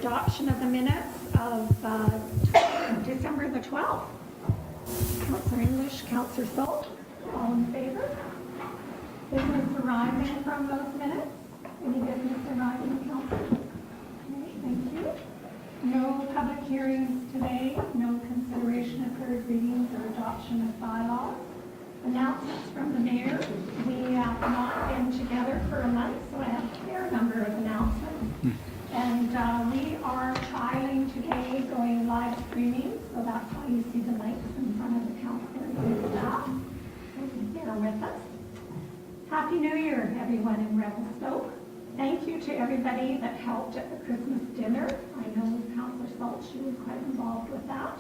adoption of the minutes of December the 12th. Councillor English, Councillor Salt, all in favor? Business arising from those minutes? Any business arising, Councillor? Okay, thank you. No public hearings today, no consideration of third readings or adoption of bylaws. Announcements from the mayor. We have not been together for a month, so I have a fair number of announcements. And we are trialing today going live streaming, so that's why you see the lights in front of the councillors and staff. So bear with us. Happy New Year, everyone in Revelstoke. Thank you to everybody that helped at the Christmas dinner. I know Councillor Salt, she was quite involved with that.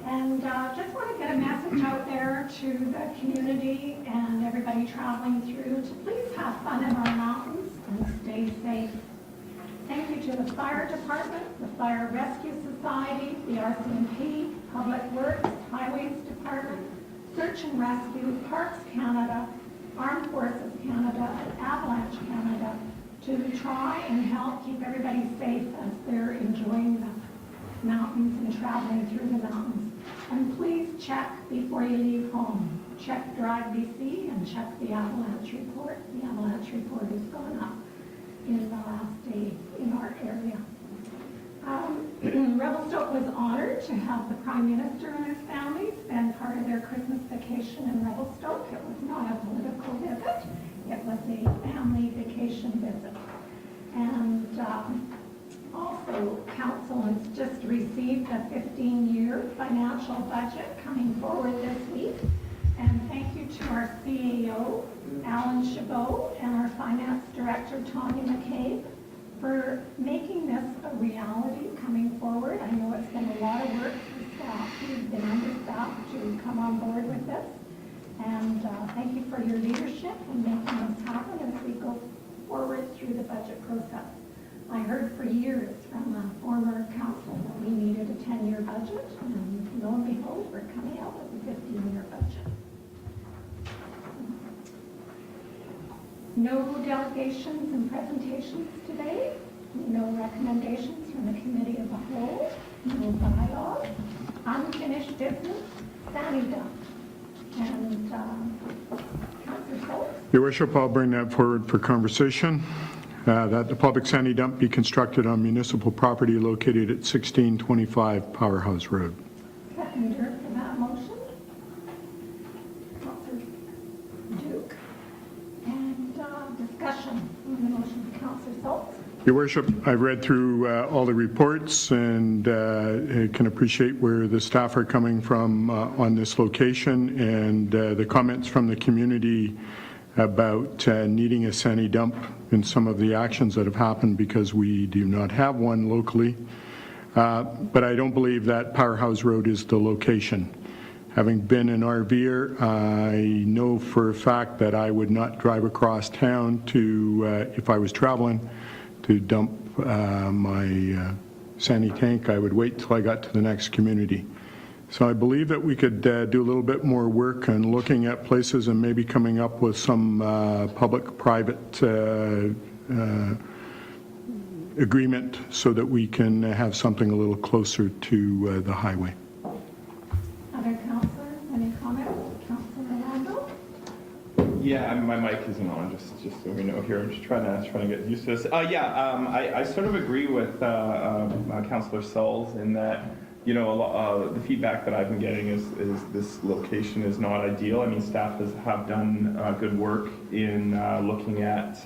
And just want to get a message out there to the community and everybody traveling through to please have fun in our mountains and stay safe. Thank you to the Fire Department, the Fire Rescue Society, the RCMP, Public Works, Highways Department, Search and Rescue, Parks Canada, Armed Forces Canada, and Avalanche Canada to try and help keep everybody safe as they're enjoying the mountains and traveling through the mountains. And please check before you leave home. Check Drive BC and check the avalanche report. The avalanche report has gone up in the last day in our area. Revelstoke was honored to have the Prime Minister and his family spend part of their Christmas vacation in Revelstoke. It was not a political visit, it was a family vacation visit. And also, Council has just received a 15-year financial budget coming forward this week. And thank you to our CEO, Alan Chabot, and our Finance Director, Tanya McCabe, for making this a reality coming forward. I know it's been a lot of work for staff who've been understaffed to come on board with this. And thank you for your leadership in making this happen as we go forward through the budget process. I heard for years from a former council that we needed a 10-year budget, and lo and behold, we're coming out with a 15-year budget. No delegations and presentations today, no recommendations from the committee of the whole, no bylaws, unfinished business, Sandy Dump. And Councillor Schultz. Your Worship, I'll bring that forward for conversation. That the public sandy dump be constructed on municipal property located at 1625 Powerhouse Road. Seconder for that motion. Councillor Duke. And discussion on the motion of Councillor Schultz. Your Worship, I've read through all the reports and can appreciate where the staff are coming from on this location, and the comments from the community about needing a sandy dump and some of the actions that have happened because we do not have one locally. But I don't believe that Powerhouse Road is the location. Having been an RVer, I know for a fact that I would not drive across town to, if I was traveling, to dump my sandy tank. I would wait till I got to the next community. So I believe that we could do a little bit more work on looking at places and maybe coming up with some public-private agreement so that we can have something a little closer to the highway. Other councillors, any comments? Councillor Orlando? Yeah, my mic isn't on, just so we know here. I'm just trying to get used to this. I sort of agree with Councillor Sulls in that, you know, the feedback that I've been getting is this location is not ideal. I mean, staff have done good work in looking at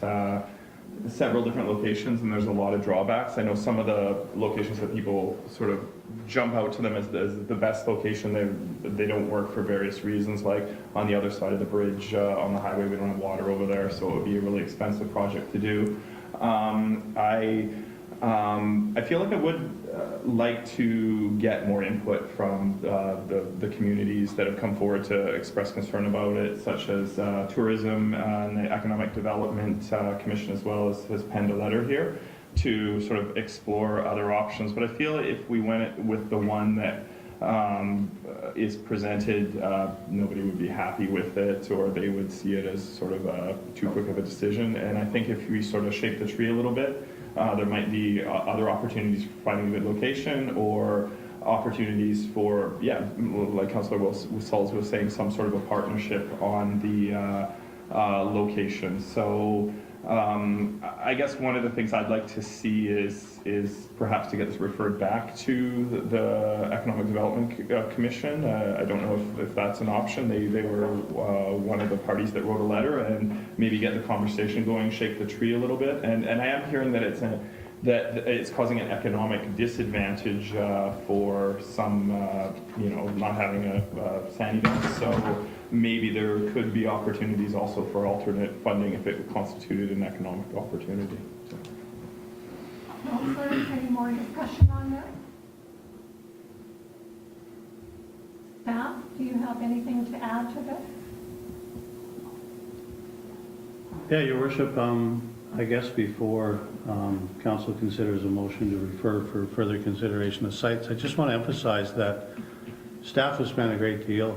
several different locations, and there's a lot of drawbacks. I know some of the locations that people sort of jump out to them as the best location, they don't work for various reasons, like on the other side of the bridge on the highway, we don't have water over there, so it would be a really expensive project to do. I feel like I would like to get more input from the communities that have come forward to express concern about it, such as Tourism and the Economic Development Commission as well has penned a letter here to sort of explore other options. But I feel if we went with the one that is presented, nobody would be happy with it, or they would see it as sort of too quick of a decision. And I think if we sort of shake the tree a little bit, there might be other opportunities for finding a good location, or opportunities for, yeah, like Councillor Sauls was saying, some sort of a partnership on the location. So I guess one of the things I'd like to see is perhaps to get this referred back to the Economic Development Commission. I don't know if that's an option. They were one of the parties that wrote a letter, and maybe get the conversation going, shake the tree a little bit. And I am hearing that it's causing an economic disadvantage for some, not having a sand event. So maybe there could be opportunities also for alternate funding if it constituted an economic opportunity. So. Councillors, any more discussion on this? Staff, do you have anything to add to this? Yeah, Your Worship, I guess before council considers a motion to refer for further consideration of sites, I just want to emphasize that staff has spent a great deal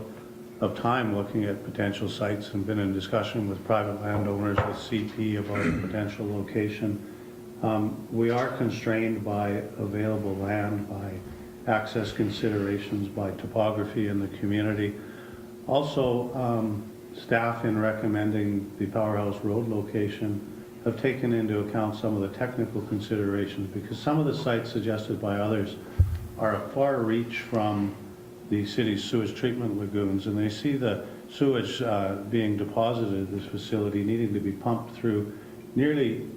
of time looking at potential sites and been in discussion with private landowners, with CP about a potential location. We are constrained by available land, by access considerations, by topography in the community. Also, staff in recommending the Powerhouse Road location have taken into account some of the technical considerations, because some of the sites suggested by others are a far reach from the city's sewage treatment lagoons, and they see the sewage being deposited at this facility needing to be pumped through nearly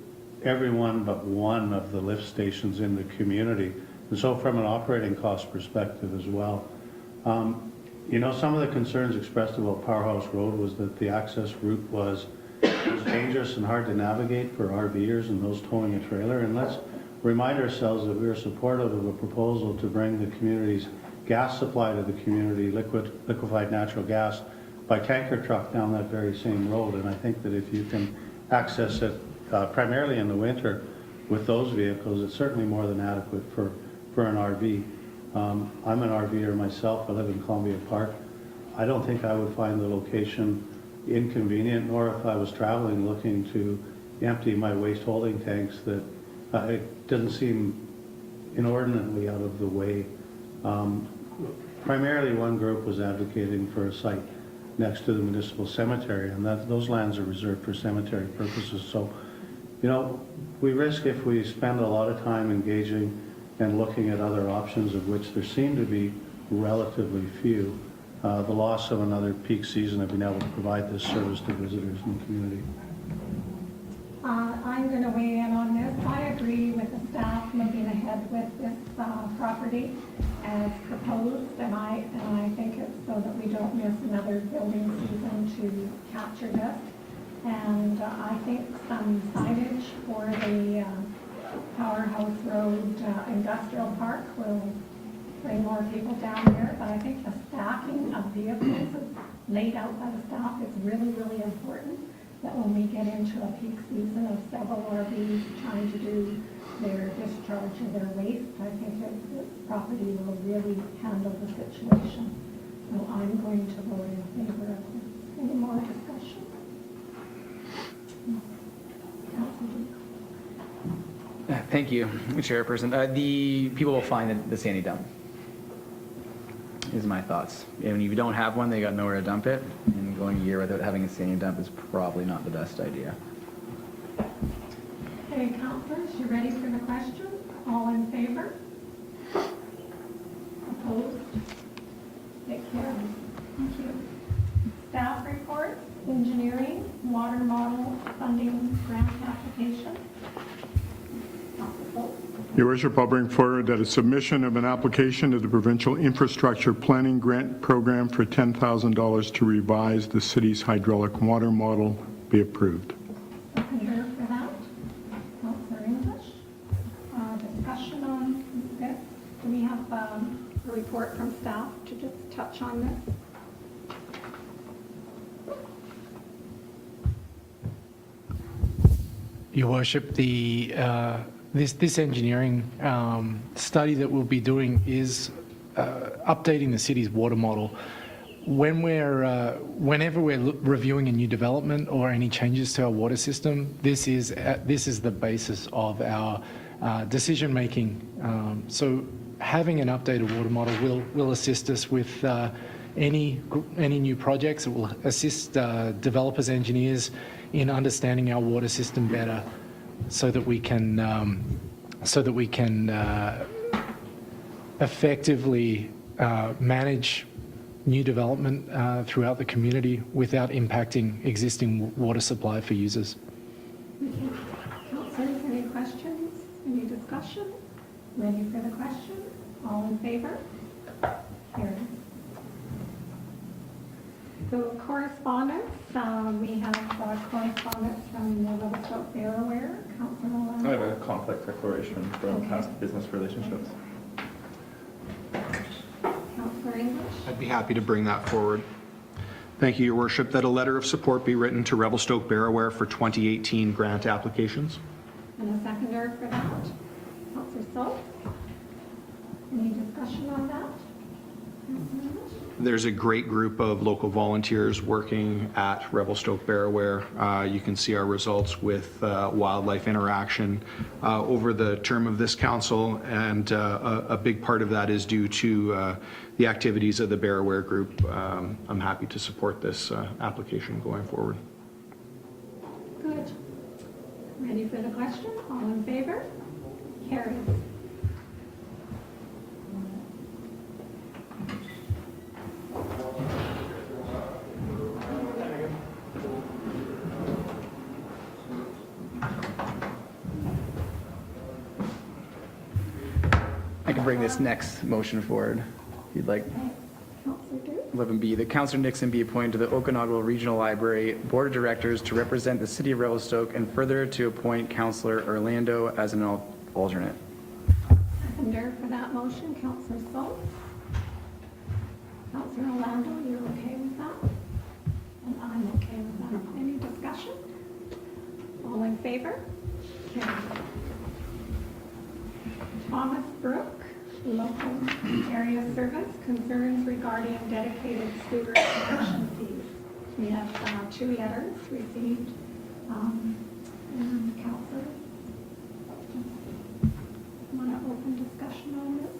every one but one of the lift stations in the community. And so from an operating cost perspective as well. Some of the concerns expressed about Powerhouse Road was that the access route was dangerous and hard to navigate for RVers and those towing a trailer. And let's remind ourselves that we are supportive of a proposal to bring the community's gas supply to the community, liquefied natural gas, by tanker truck down that very same road. And I think that if you can access it primarily in the winter with those vehicles, it's certainly more than adequate for an RV. I'm an RVer myself. I live in Columbia Park. I don't think I would find the location inconvenient, nor if I was traveling looking to empty my waste holding tanks, that it doesn't seem inordinately out of the way. Primarily one group was advocating for a site next to the municipal cemetery, and those lands are reserved for cemetery purposes. So, we risk, if we spend a lot of time engaging and looking at other options, of which there seem to be relatively few, the loss of another peak season of being able to provide this service to visitors in the community. I'm going to weigh in on this. I agree with the staff moving ahead with this property as proposed, and I think it's so that we don't miss another building season to capture this. And I think some signage for the Powerhouse Road Industrial Park will bring more people down there. But I think the stacking of vehicles laid out by the staff is really, really important. That when we get into a peak season of several RVs trying to do their discharge of their waste, I think that this property will really handle the situation. So I'm going to vote in favor of this. Any more discussion? Thank you, Chairperson. The people will find the sandy dump, is my thoughts. And if you don't have one, they got nowhere to dump it. And going a year without having a sandy dump is probably not the best idea. Okay, councillors, you ready for the question? All in favor? Opposed? Take care. Thank you. Staff report, engineering, water model funding grant application. Your Worship, I'll bring forward that a submission of an application to the Provincial Infrastructure Planning Grant Program for $10,000 to revise the city's hydraulic water model be approved. Seconder for that. Councillor English. Discussion on this. Do we have a report from staff to just touch on this? Your Worship, this engineering study that we'll be doing is updating the city's water model. whenever we're reviewing a new development or any changes to our water system, this is the basis of our decision making. So having an updated water model will assist us with any new projects. It will assist developers, engineers in understanding our water system better, so that we can effectively manage new development throughout the community without impacting existing water supply for users. Councillors, any questions? Any discussion? Ready for the question? All in favor? Carried. So correspondence, we have correspondence from the Revelstoke Fairware. Councillor I have a conflict declaration from past business relationships. Councillor English. I'd be happy to bring that forward. Thank you, Your Worship, that a letter of support be written to Revelstoke Barraware for 2018 grant applications. And a seconder for that. Councillor Salt. Any discussion on that? Councillor English. There's a great group of local volunteers working at Revelstoke Barraware. You can see our results with wildlife interaction over the term of this council, and a big part of that is due to the activities of the Barraware group. I'm happy to support this application going forward. Good. Ready for the question? All in favor? Carried. I can bring this next motion forward, if you'd like. Okay. Councillor Duke. 11B, that Councillor Nixon be appointed to the Okanagan Regional Library Board of Directors to represent the City of Revelstoke, and further to appoint Councillor Orlando as an alternate. Seconder for that motion, Councillor Salt. Councillor Orlando, you're okay with that? And I'm okay with that. Any discussion? All in favor? Carried. Thomas Brook, local area service, concerns regarding dedicated sewer connection fees. We have 2 letters received, and councillors. Want to open discussion on this?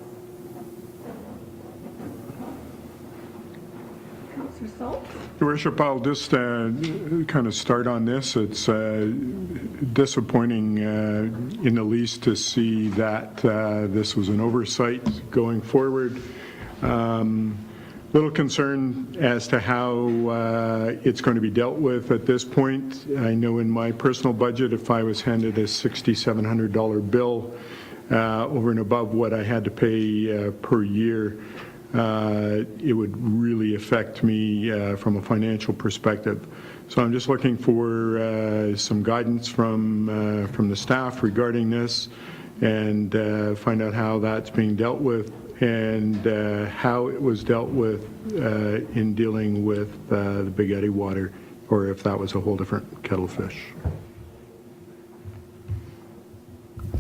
Councillor Salt? Your Worship, I'll just kind of start on this. It's disappointing in the least to see that this was an oversight going forward. Little concerned as to how it's going to be dealt with at this point. I know in my personal budget, if I was handed a $6,700 bill over and above what I had to pay per year, it would really affect me from a financial perspective. So I'm just looking for some guidance from the staff regarding this, and find out how that's being dealt with, and how it was dealt with in dealing with the Big Eddy water, or if that was a whole different kettle of fish. Do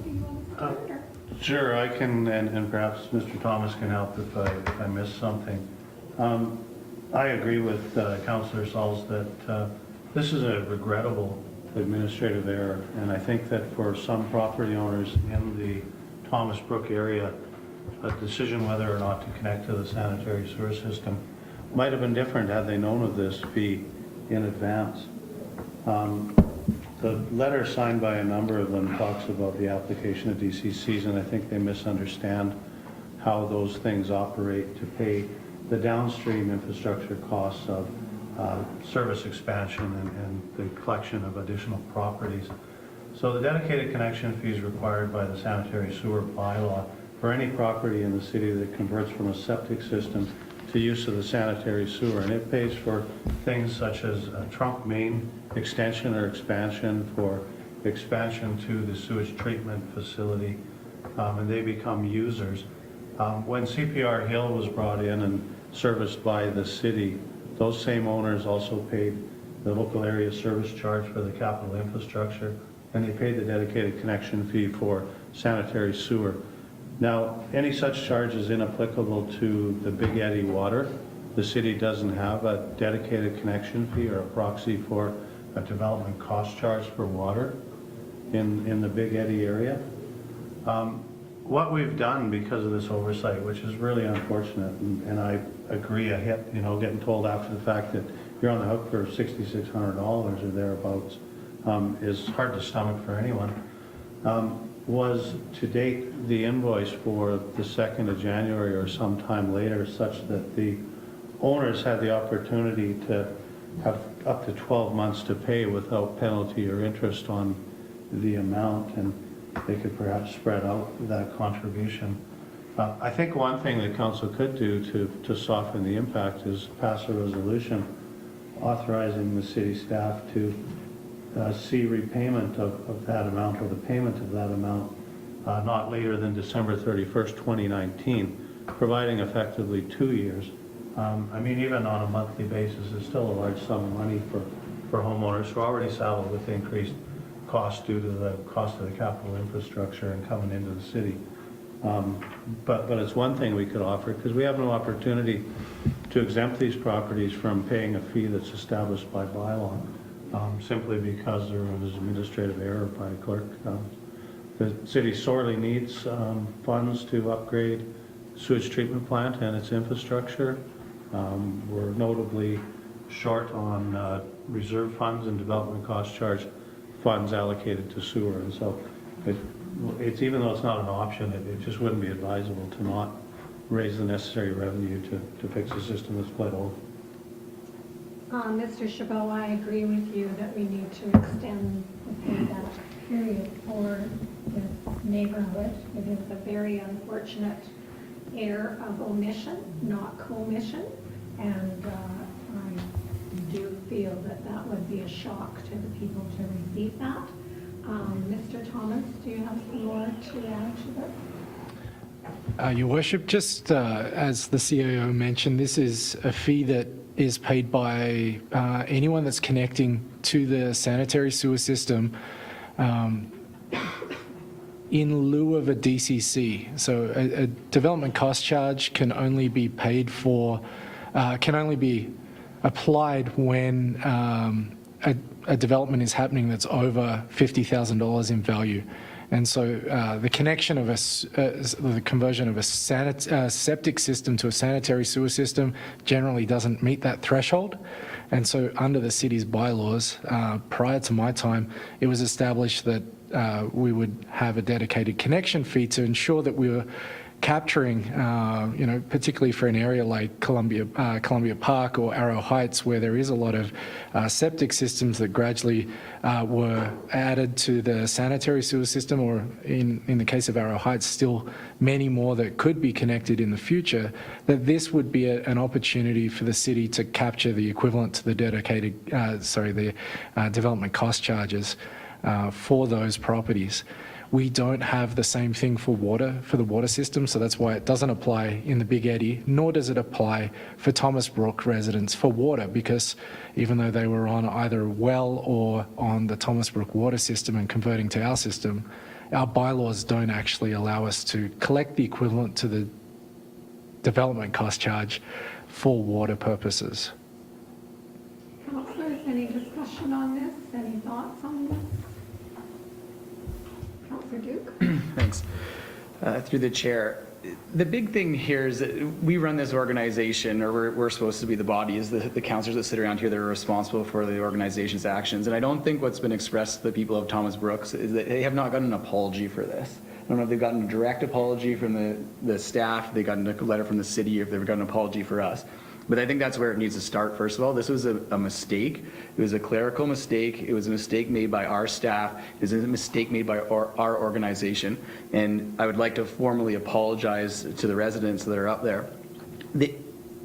you want to start, or? Sure, I can, and perhaps Mr. Thomas can help if I miss something. I agree with Councillor Sauls that this is a regrettable administrative error, and I think that for some property owners in the Thomas Brook area, a decision whether or not to connect to the sanitary sewer system might have been different had they known of this fee in advance. The letter signed by a number of them talks about the application of DCCs, and I think they misunderstand how those things operate to pay the downstream infrastructure costs of service expansion and the collection of additional properties. So the dedicated connection fee is required by the sanitary sewer bylaw for any property in the city that converts from a septic system to use of the sanitary sewer, and it pays for things such as a trunk main extension or expansion, for expansion to the sewage treatment facility, and they become users. When CPR Hill was brought in and serviced by the city, those same owners also paid the local area service charge for the capital infrastructure, and they paid the dedicated connection fee for sanitary sewer. Now, any such charge is inapplicable to the Big Eddy water, the city doesn't have a dedicated connection fee or a proxy for a development cost charge for water in the Big Eddy area. What we've done because of this oversight, which is really unfortunate, and I agree, I hit, getting told after the fact that you're on the hook for $6,600 or thereabouts, is hard to stomach for anyone, was to date the invoice for the 2nd of January or sometime later, such that the owners had the opportunity to have up to 12 months to pay without penalty or interest on the amount, and they could perhaps spread out that contribution. I think one thing that council could do to soften the impact is pass a resolution authorizing the city staff to see repayment of that amount, or the payment of that amount, not later than December 31st, 2019, providing effectively 2 years. I mean, even on a monthly basis, it's still a large sum of money for homeowners who are already saddled with increased costs due to the cost of the capital infrastructure and coming into the city. But it's one thing we could offer, because we have no opportunity to exempt these properties from paying a fee that's established by bylaw, simply because there was administrative error by a clerk. The city sorely needs funds to upgrade sewage treatment plant and its infrastructure. We're notably short on reserve funds and development cost charge funds allocated to sewer, and so it's even though it's not an option, it just wouldn't be advisable to not raise the necessary revenue to fix a system that's quite old. Mr. Chabot, I agree with you that we need to extend the payback period for this neighborhood. It is a very unfortunate error of omission, not commission, and I do feel that that would be a shock to the people to receive that. Mr. Thomas, do you have some more to add to this? Your Worship, just as the CAO mentioned, this is a fee that is paid by anyone that's connecting to the sanitary sewer system in lieu of a DCC. So a development cost charge can only be paid for, can only be applied when a development is happening that's over $50,000 in value. And so the connection of the conversion of a septic system to a sanitary sewer system generally doesn't meet that threshold. And so under the city's bylaws, prior to my time, it was established that we would have a dedicated connection fee to ensure that we were capturing, particularly for an area like Columbia Park or Arrow Heights, where there is a lot of septic systems that gradually were added to the sanitary sewer system, or in the case of Arrow Heights, still many more that could be connected in the future, that this would be an opportunity for the city to capture the equivalent to the dedicated, the development cost charges for those properties. We don't have the same thing for water, for the water system, so that's why it doesn't apply in the Big Eddy, nor does it apply for Thomas Brook residents for water, because even though they were on either a well or on the Thomas Brook water system and converting to our system, our bylaws don't actually allow us to collect the equivalent to the development cost charge for water purposes. Councillors, any discussion on this? Any thoughts on this? Councillor Duke? Thanks. Through the chair, the big thing here is that we run this organization, or we're supposed to be the body, is the councillors that sit around here that are responsible for the organization's actions. And I don't think what's been expressed to the people of Thomas Brooks is that they have not gotten an apology for this. I don't know if they've gotten a direct apology from the staff, they've gotten a letter from the city, or if they've gotten an apology for us. But I think that's where it needs to start, first of all. This was a mistake. It was a clerical mistake. It was a mistake made by our staff. It was a mistake made by our organization. And I would like to formally apologize to the residents that are up there.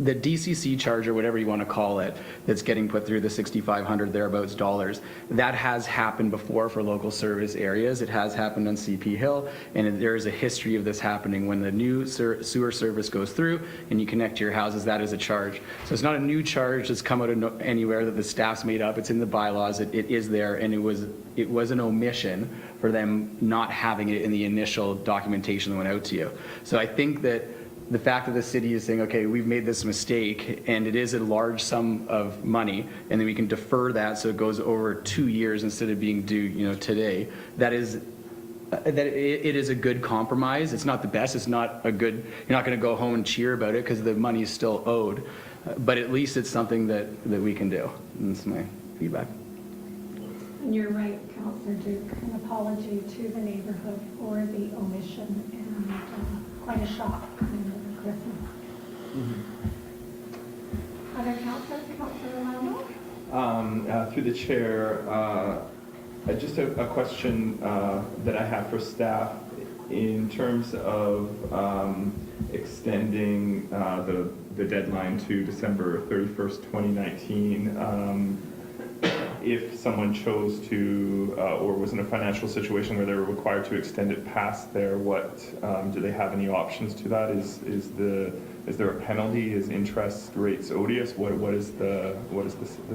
The DCC charge, or whatever you want to call it, that's getting put through the $6,500 thereabouts dollars, that has happened before for local service areas. It has happened on CP Hill, and there is a history of this happening. When the new sewer service goes through and you connect to your houses, that is a charge. So it's not a new charge that's come out of anywhere that the staff's made up. It's in the bylaws. It is there, and it was an omission for them not having it in the initial documentation that went out to you. So I think that the fact that the city is saying, okay, we've made this mistake, and it is a large sum of money, and then we can defer that so it goes over 2 years instead of being due, today, that it is a good compromise. It's not the best, it's not a good, you're not going to go home and cheer about it because the money is still owed, but at least it's something that we can do. And that's my feedback. And you're right, Councillor Duke, an apology to the neighborhood for the omission and quite a shock coming over Christmas. Other councillors, Councillor Lando? Through the chair, just a question that I have for staff in terms of extending the deadline to December 31st, 2019. If someone chose to, or was in a financial situation where they were required to extend it past there, what do they have any options to that? Is there a penalty? Is interest rates odious? What is the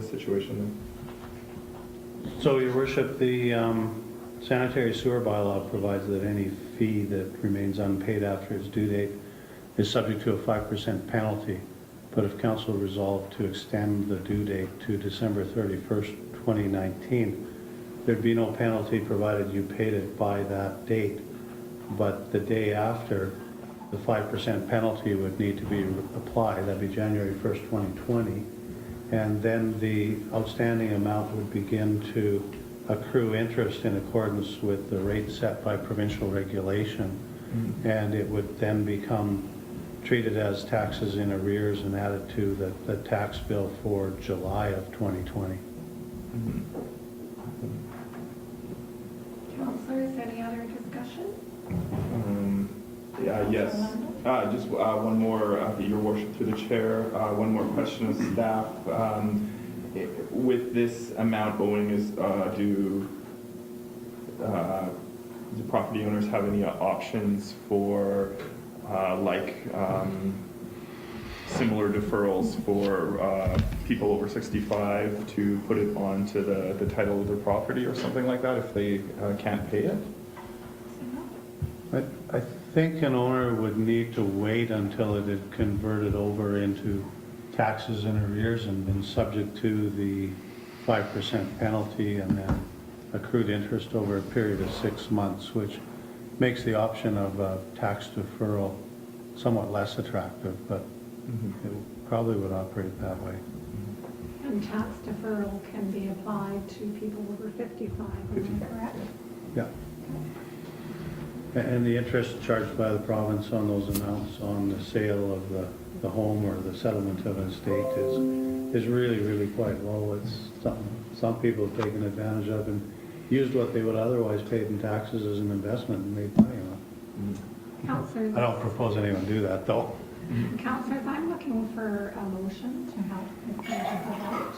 situation? So, Your Worship, the sanitary sewer bylaw provides that any fee that remains unpaid after its due date is subject to a 5% penalty. But if council resolved to extend the due date to December 31st, 2019, there'd be no penalty provided you paid it by that date. But the day after, the 5% penalty would need to be applied. That'd be January 1st, 2020. And then the outstanding amount would begin to accrue interest in accordance with the rate set by provincial regulation. And it would then become treated as taxes in arrears and added to the tax bill for July of 2020. Councillors, any other discussion? Yes. Just one more, Your Worship, through the chair. One more question of staff. With this amount owing, do property owners have any options for similar deferrals for people over 65 to put it onto the title of their property or something like that if they can't pay it? I think an owner would need to wait until it had converted over into taxes in arrears and been subject to the 5% penalty and then accrued interest over a period of 6 months, which makes the option of tax deferral somewhat less attractive, but it probably would operate that way. And tax deferral can be applied to people over 55, am I correct? Yeah. And the interest charged by the province on those amounts on the sale of the home or the settlement of an estate is really, really quite low. It's something some people have taken advantage of and used what they would otherwise paid in taxes as an investment and made money on. Councillors, I don't propose anyone do that, though. Councillors, I'm looking for a motion to help this matter go out.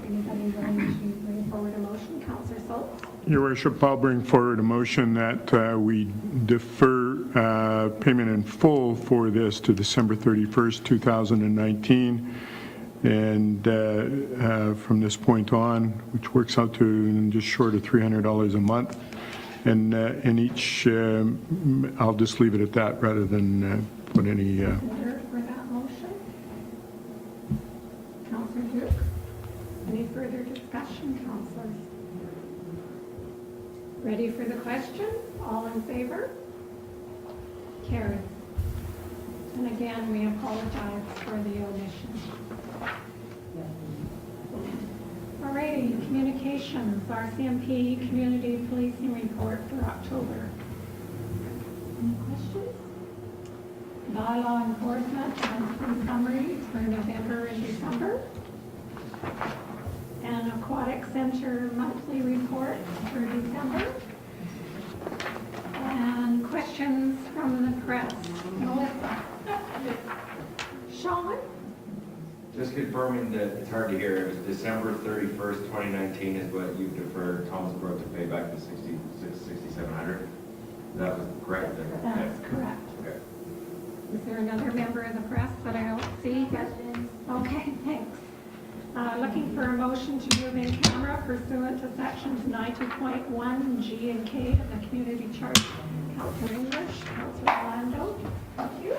Anybody willing to bring forward a motion? Councillor Schultz? Your Worship, I'll bring forward a motion that we defer payment in full for this to December 31st, 2019. And from this point on, which works out to just short of $300 a month. And each, I'll just leave it at that rather than put any... Order for that motion? Councillor Duke? Any further discussion, councillors? Ready for the question? All in favor? Carried. And again, we apologize for the omission. Alrighty, communications, RCMP Community Policing Report for October. Any questions? Bylaw enforcement, monthly summaries for November and December. And Aquatic Center monthly report for December. And questions from the press. Melissa? Sean? Just confirming that it's hard to hear, it was December 31st, 2019 is what you deferred Thomas Brook to pay back the $6,700. That was correct? That's correct. Okay. Is there another member of the press that I don't see? Okay, thanks. Looking for a motion to move in camera pursuant to sections 90.1 G and K of the Community Charter. Councillor English, Councillor Orlando. Thank you.